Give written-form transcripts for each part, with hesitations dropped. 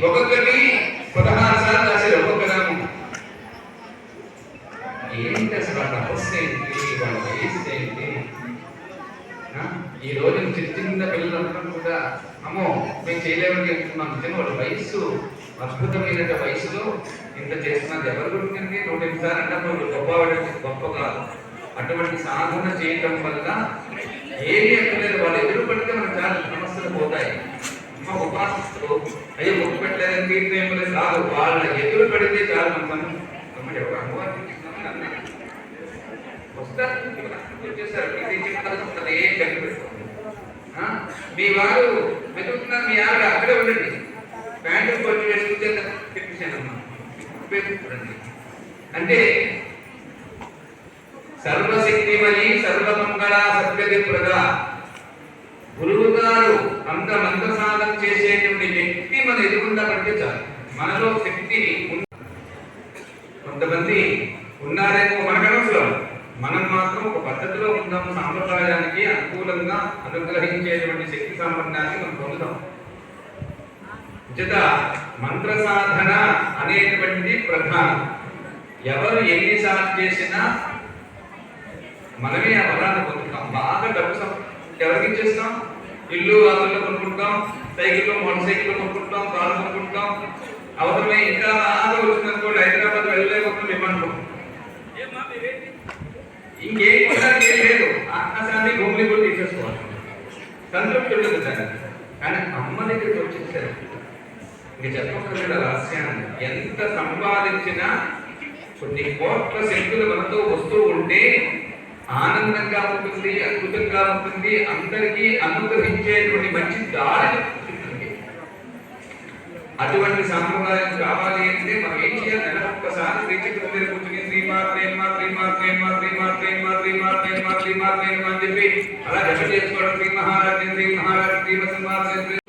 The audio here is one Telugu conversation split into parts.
ఒక్కొక్కటి 16 సార్లు రాశారు ఒక్కొక్క నామం. ఏంటి అసలు వాళ్ళ అవస్థ ఏంటి, వాళ్ళ వయసు ఏంటి? ఈ రోజు చిన్న పిల్లలందరూ కూడా అమ్మో మేము చేయలేమని చెప్తున్నాం. నిజంగా వాళ్ళ వయసు అద్భుతమైన వయసులో ఇంత చేస్తున్నది ఎవరు గురించి 108 సార్లు అంటే గొప్ప కాదు. అటువంటి సాధన చేయటం వల్ల ఏమీ ఎక్కలేదు. వాళ్ళు ఎదురు పడితే మనకు చాలా సమస్యలు పోతాయి. అమ్మ ఉపాసకులు అయ్యో ముక్కు పెట్టలేదని తీర్థం కాదు, వాళ్ళ ఎదురు పడితే చాలా మన ఎవరు అమ్మవారికి వస్తారు వచ్చేసారు. ఏ కట్టి పెట్టుకోండి. మీ వారు వెతుకుతున్నారు, మీ ఆవిడ అక్కడే ఉండండి, ప్యాంటు కొట్టి వేసుకుంటే తెప్పించానమ్మా ఉపయోగించండి. అంటే సర్వశక్తిమని సర్వమంగళ సత్యది ప్రద గురువు గారు అంత మంత్ర సాధన చేసేటువంటి వ్యక్తి మన ఎదుగుండా పడితే చాలు. మనలో శక్తి కొంతమంది ఉన్నారేమో మనకు అనవసరం, మనం మాత్రం ఒక పద్ధతిలో ఉందాం, సాంప్రదాయానికి అనుకూలంగా అనుగ్రహించేటువంటి శక్తి సామర్థ్యాన్ని మనం పొందుతాం. జత మంత్ర సాధన అనేటువంటిది ప్రధానం. ఎవరు ఎన్నిసార్లు చేసినా మనమే ఆ బలాన్ని పొందుతాం. బాగా డబ్బు ఎవరికి ఇచ్చేస్తాం? ఇల్లు వాతుల్లో కొనుక్కుంటాం, సైకిల్లో మోటార్ సైకిల్లో కొనుక్కుంటాం, కారు కొనుక్కుంటాం. అవసరమే ఇంకా బాగా వచ్చిందనుకోండి హైదరాబాద్ వెళ్ళలేకపోతే మేమనుకోం. ఇంకేం లేదు, ఆకాశాన్ని భూమిని కూడా తీసేసుకోవాలి, సంతృప్తి ఉండదు దాన్ని. కానీ అమ్మ దగ్గరికి వచ్చేసారు ఇంక చెప్పకుండా రహస్యాన్ని ఎంత సంపాదించినా కొన్ని కోట్ల శక్తులు మనతో వస్తూ ఉంటే ఆనందంగా ఉంటుంది, అద్భుతంగా ఉంటుంది, అందరికీ అనుగ్రహించేటువంటి మంచి దారి ఉంటుంది. అటువంటి సాంప్రదాయం కావాలి అంటే మనం ఏం చేయాలి? నెల ఒక్కసారి శ్రీచక్రం కూర్చుని అని చెప్పి అలా జప చేసుకోవడం. శ్రీ మహారాజ్ శ్రీ మహారాజ్ శ్రీమసింహారాజ్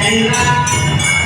and